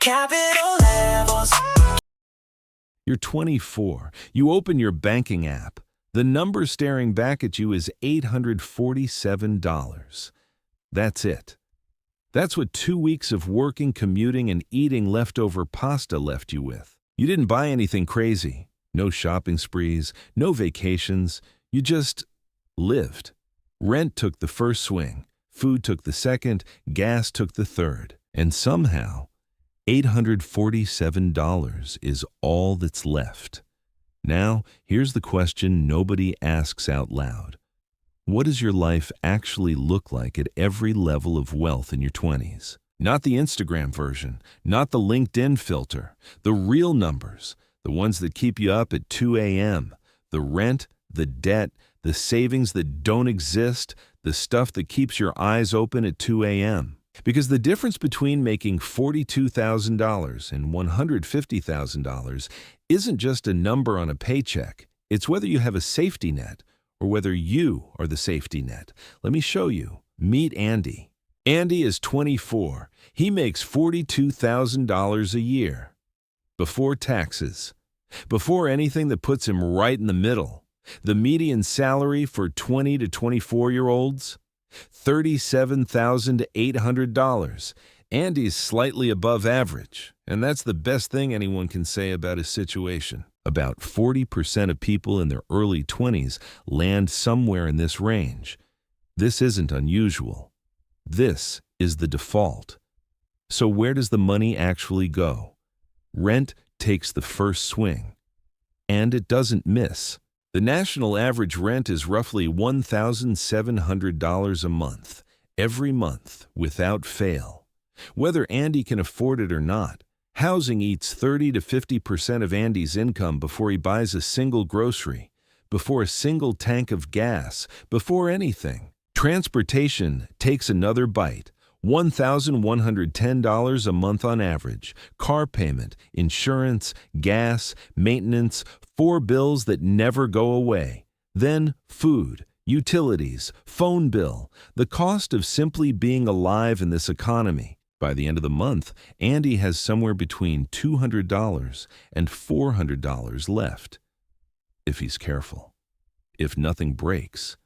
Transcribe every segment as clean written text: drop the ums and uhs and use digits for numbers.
Capital levels. You're 24. You open your banking app. The number staring back at you is $847. That's it. That's what 2 weeks of working, commuting, and eating leftover pasta left you with. You didn't buy anything crazy. No shopping sprees, no vacations. You just lived. Rent took the first swing. Food took the second. Gas took the third. And somehow, $847 is all that's left. Now, here's the question nobody asks out loud. What does your life actually look like at every level of wealth in your 20s? Not the Instagram version, not the LinkedIn filter, the real numbers, the ones that keep you up at 2 a.m., the rent, the debt, the savings that don't exist, the stuff that keeps your eyes open at 2 a.m. Because the difference between making $42,000 and $150,000 isn't just a number on a paycheck. It's whether you have a safety net or whether you are the safety net. Let me show you. Meet Andy. Andy is 24. He makes $42,000 a year. Before taxes. Before anything that puts him right in the middle. The median salary for 20 to 24-year-olds? $37,800. Andy's slightly above average, and that's the best thing anyone can say about his situation. About 40% of people in their early 20s land somewhere in this range. This isn't unusual. This is the default. So where does the money actually go? Rent takes the first swing, and it doesn't miss. The national average rent is roughly $1,700 a month, every month, without fail. Whether Andy can afford it or not, housing eats 30 to 50% of Andy's income before he buys a single grocery, before a single tank of gas, before anything. Transportation takes another bite. $1,110 a month on average. Car payment, insurance, gas, maintenance, 4 bills that never go away. Then food, utilities, phone bill, the cost of simply being alive in this economy. By the end of the month, Andy has somewhere between $200 and $400 left. If he's careful. If nothing breaks.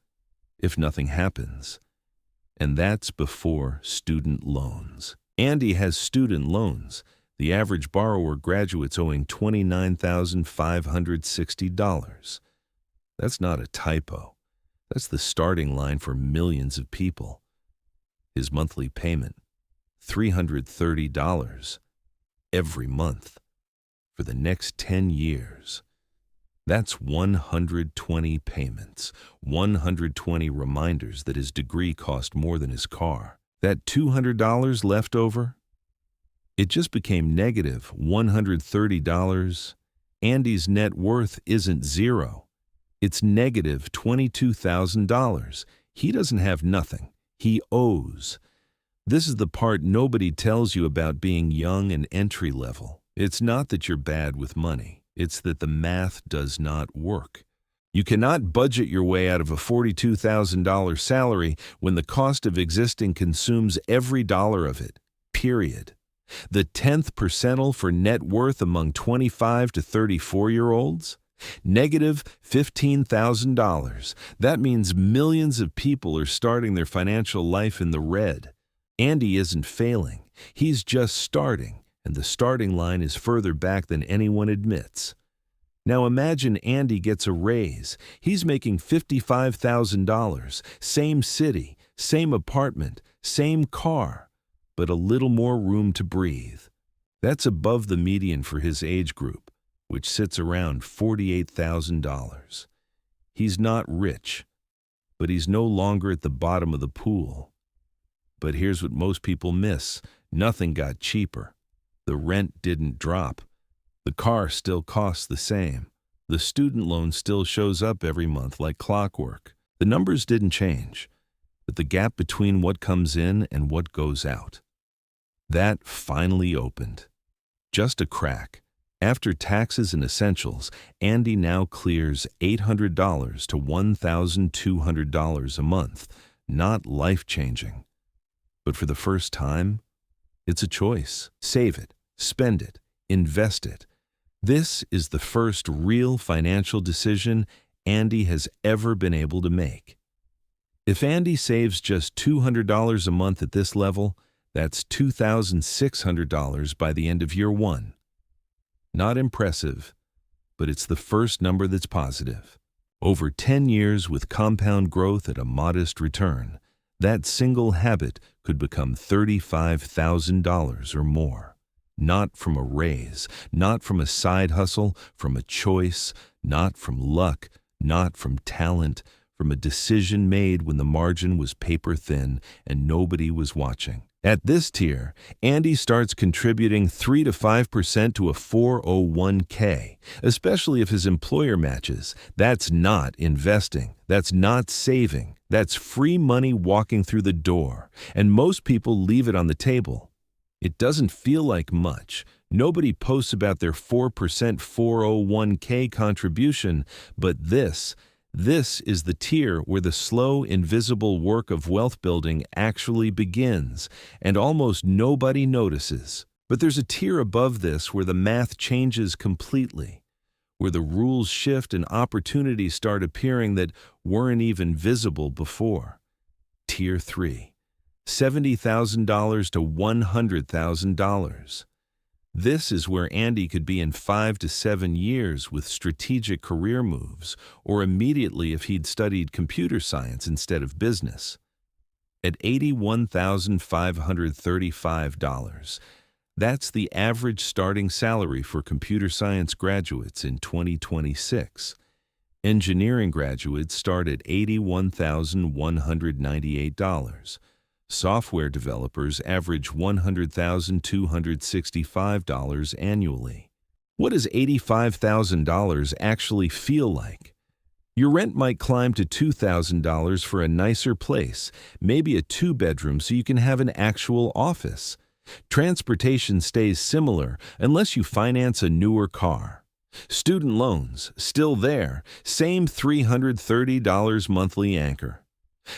If nothing happens. And that's before student loans. Andy has student loans. The average borrower graduates owing $29,560. That's not a typo. That's the starting line for millions of people. His monthly payment, $330 every month for the next 10 years. That's 120 payments, 120 reminders that his degree cost more than his car. That $200 left over, it just became negative $130. Andy's net worth isn't zero. It's negative $22,000. He doesn't have nothing. He owes. This is the part nobody tells you about being young and entry level. It's not that you're bad with money. It's that the math does not work. You cannot budget your way out of a $42,000 salary when the cost of existing consumes every dollar of it, period. The 10th percentile for net worth among 25 to 34-year-olds? Negative $15,000. That means millions of people are starting their financial life in the red. Andy isn't failing. He's just starting. And the starting line is further back than anyone admits. Now imagine Andy gets a raise. He's making $55,000, same city, same apartment, same car, but a little more room to breathe. That's above the median for his age group, which sits around $48,000. He's not rich, but he's no longer at the bottom of the pool. But here's what most people miss. Nothing got cheaper. The rent didn't drop. The car still costs the same. The student loan still shows up every month like clockwork. The numbers didn't change, but the gap between what comes in and what goes out, that finally opened. Just a crack. After taxes and essentials, Andy now clears $800 to $1,200 a month. Not life-changing. But for the first time, it's a choice. Save it. spend it, invest it. This is the first real financial decision Andy has ever been able to make. If Andy saves just $200 a month at this level, that's $2,600 by the end of year one. Not impressive, but it's the first number that's positive. Over 10 years with compound growth at a modest return, that single habit could become $35,000 or more. Not from a raise, not from a side hustle, from a choice, not from luck, not from talent, from a decision made when the margin was paper thin and nobody was watching. At this tier, Andy starts contributing 3 to 5% to a 401k, especially if his employer matches. That's not investing. That's not saving. That's free money walking through the door, and most people leave it on the table. It doesn't feel like much. Nobody posts about their 4% 401k contribution, but this is the tier where the slow, invisible work of wealth building actually begins, and almost nobody notices. But there's a tier above this where the math changes completely, where the rules shift and opportunities start appearing that weren't even visible before. Tier 3, $70,000 to $100,000. This is where Andy could be in 5 to 7 years with strategic career moves, or immediately if he'd studied computer science instead of business. At $81,535, that's the average starting salary for computer science graduates in 2026. Engineering graduates start at $81,198. Software developers average $100,265 annually. What does $85,000 actually feel like? Your rent might climb to $2,000 for a nicer place, maybe a 2-bedroom so you can have an actual office. Transportation stays similar unless you finance a newer car. Student loans, still there, same $330 monthly anchor.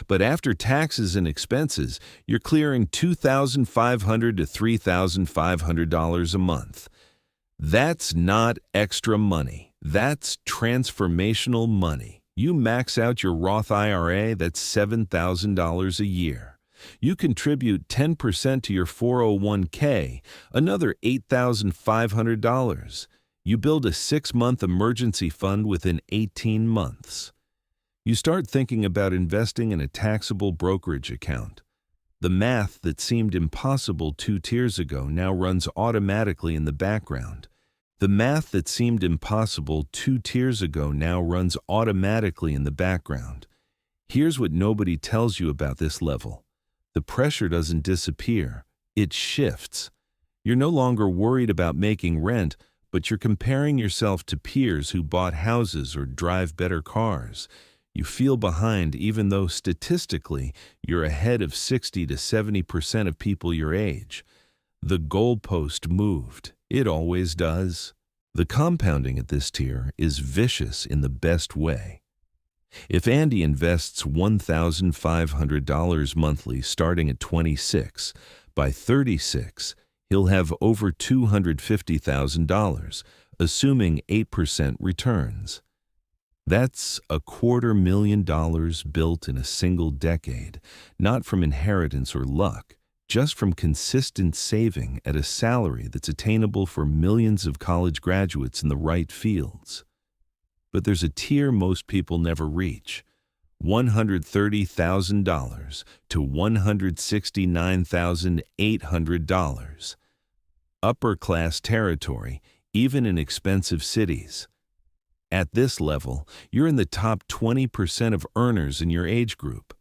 But after taxes and expenses, you're clearing $2,500 to $3,500 a month. That's not extra money. That's transformational money. You max out your Roth IRA, that's $7,000 a year. You contribute 10% to your 401k, another $8,500. You build a 6-month emergency fund within 18 months. You start thinking about investing in a taxable brokerage account. The math that seemed impossible 2 tiers ago now runs automatically in the background. The math that seemed impossible 2 tiers ago now runs automatically in the background. Here's what nobody tells you about this level. The pressure doesn't disappear. It shifts. You're no longer worried about making rent, but you're comparing yourself to peers who bought houses or drive better cars. You feel behind even though statistically you're ahead of 60 to 70% of people your age. The goalpost moved. It always does. The compounding at this tier is vicious in the best way. If Andy invests $1,500 monthly starting at 26, by 36, he'll have over $250,000, assuming 8% returns. That's $250,000 built in a single decade, not from inheritance or luck, just from consistent saving at a salary that's attainable for millions of college graduates in the right fields. But there's a tier most people never reach, $130,000 to $169,800. Upper-class territory, even in expensive cities. At this level, you're in the top 20% of earners in your age group.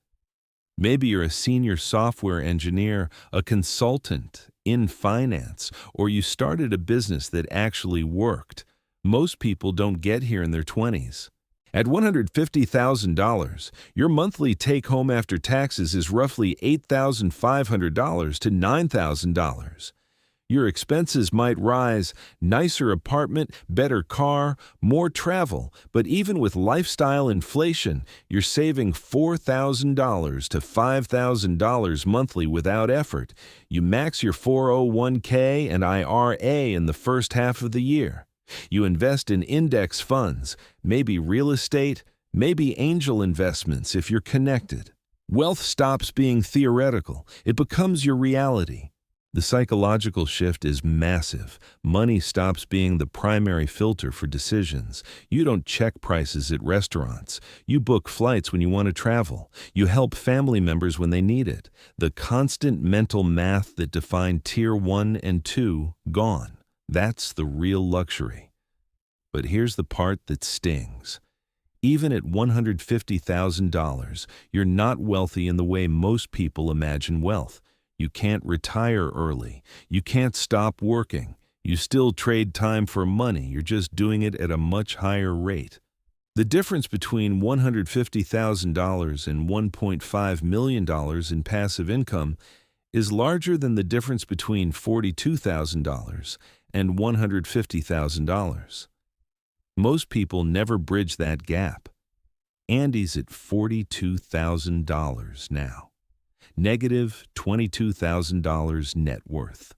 Maybe you're a senior software engineer, a consultant in finance, or you started a business that actually worked. Most people don't get here in their 20s. At $150,000, your monthly take-home after taxes is roughly $8,500 to $9,000. Your expenses might rise: nicer apartment, better car, more travel. But even with lifestyle inflation, you're saving $4,000 to $5,000 monthly without effort. You max your 401k and IRA in the first half of the year. You invest in index funds, maybe real estate, maybe angel investments if you're connected. Wealth stops being theoretical. It becomes your reality. The psychological shift is massive. Money stops being the primary filter for decisions. You don't check prices at restaurants. You book flights when you want to travel. You help family members when they need it. The constant mental math that defined Tier 1 and 2, gone. That's the real luxury. But here's the part that stings. Even at $150,000, you're not wealthy in the way most people imagine wealth. You can't retire early. You can't stop working. You still trade time for money. You're just doing it at a much higher rate. The difference between $150,000 and $1.5 million in passive income is larger than the difference between $42,000 and $150,000. Most people never bridge that gap. Andy's at $42,000 now. Negative $22,000 net worth.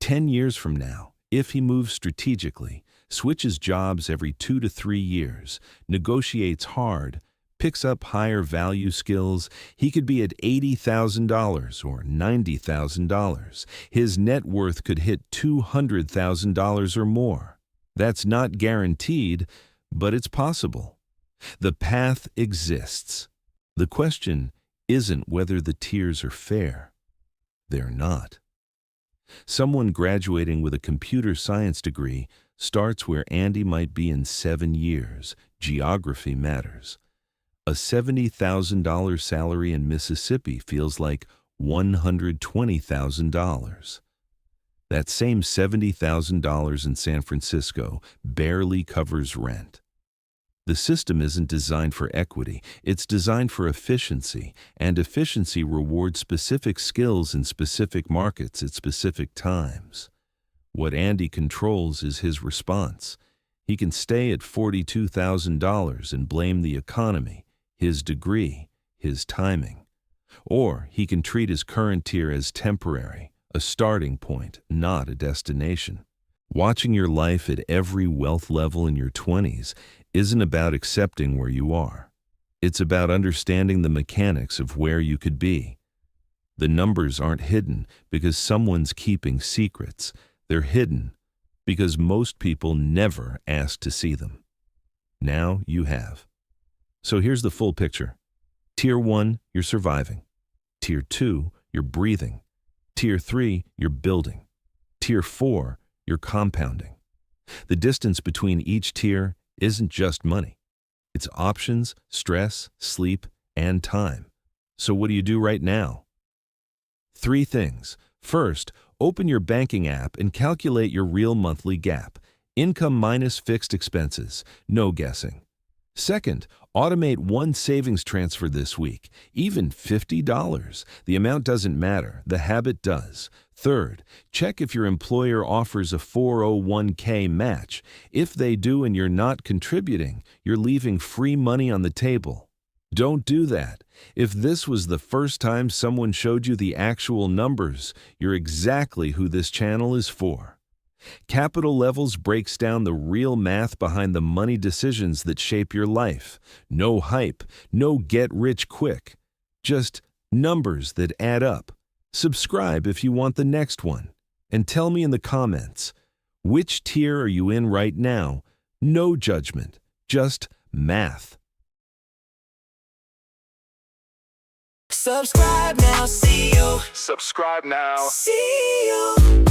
10 years from now, if he moves strategically, switches jobs every 2 to 3 years, negotiates hard, picks up higher value skills, he could be at $80,000 or $90,000. His net worth could hit $200,000 or more. That's not guaranteed, but it's possible. The path exists. The question isn't whether the tiers are fair. They're not. Someone graduating with a computer science degree starts where Andy might be in 7 years. Geography matters. A $70,000 salary in Mississippi feels like $120,000. That same $70,000 in San Francisco barely covers rent. The system isn't designed for equity, it's designed for efficiency, and efficiency rewards specific skills in specific markets at specific times. What Andy controls is his response. He can stay at $42,000 and blame the economy, his degree, his timing. Or he can treat his current tier as temporary, a starting point, not a destination. Watching your life at every wealth level in your 20s isn't about accepting where you are. It's about understanding the mechanics of where you could be. The numbers aren't hidden because someone's keeping secrets. They're hidden because most people never ask to see them. Now you have. So here's the full picture. Tier 1, you're surviving. Tier 2, you're breathing. Tier 3, you're building. Tier 4, you're compounding. The distance between each tier isn't just money. It's options, stress, sleep, and time. So what do you do right now? 3 things. First, open your banking app and calculate your real monthly gap. Income minus fixed expenses. No guessing. Second, automate one savings transfer this week, even $50. The amount doesn't matter, the habit does. Third, check if your employer offers a 401k match. If they do and you're not contributing, you're leaving free money on the table. Don't do that. If this was the first time someone showed you the actual numbers, you're exactly who this channel is for. Capital Levels breaks down the real math behind the money decisions that shape your life. No hype, no get rich quick. Just numbers that add up. Subscribe if you want the next one. And tell me in the comments, which tier are you in right now? No judgment, just math. Subscribe now, see you. Subscribe now. See you.